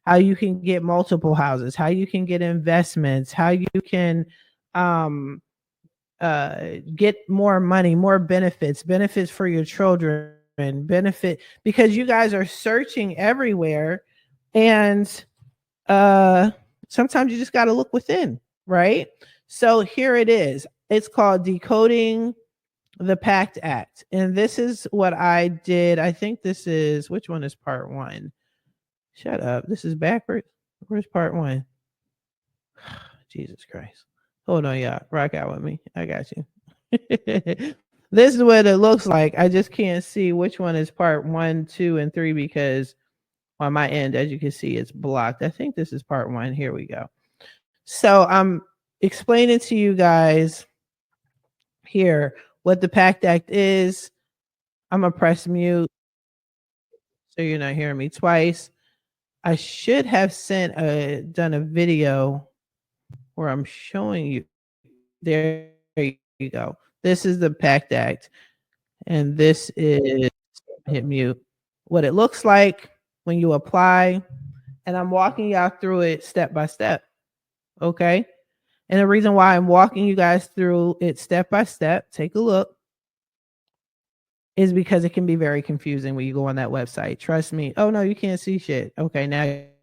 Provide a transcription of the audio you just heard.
how you can get multiple houses, how you can get investments, how you can get more money, more benefits for your children, benefit, because you guys are searching everywhere, and sometimes you just got to look within, right? So here it is. It's called Decoding the PACT Act. And this is what I did. I think this is, which one is part one? Shut up. This is backwards. Where's part one? Jesus Christ. Hold on, y'all. Rock out with me. I got you. This is what it looks like. I just can't see which one is part 1, 2, and 3 because on my end, as you can see, it's blocked. I think this is part 1. Here we go. So I'm explaining to you guys here what the PACT Act is. I'm going to press mute so you're not hearing me twice. I should have done a video where I'm showing you. There you go. This is the PACT Act. And this is, hit mute, what it looks like when you apply. And I'm walking y'all through it step by step. Okay. And the reason why I'm walking you guys through it step by step, take a look, is because it can be very confusing when you go on that website. Trust me. Oh no, you can't see shit. Okay, now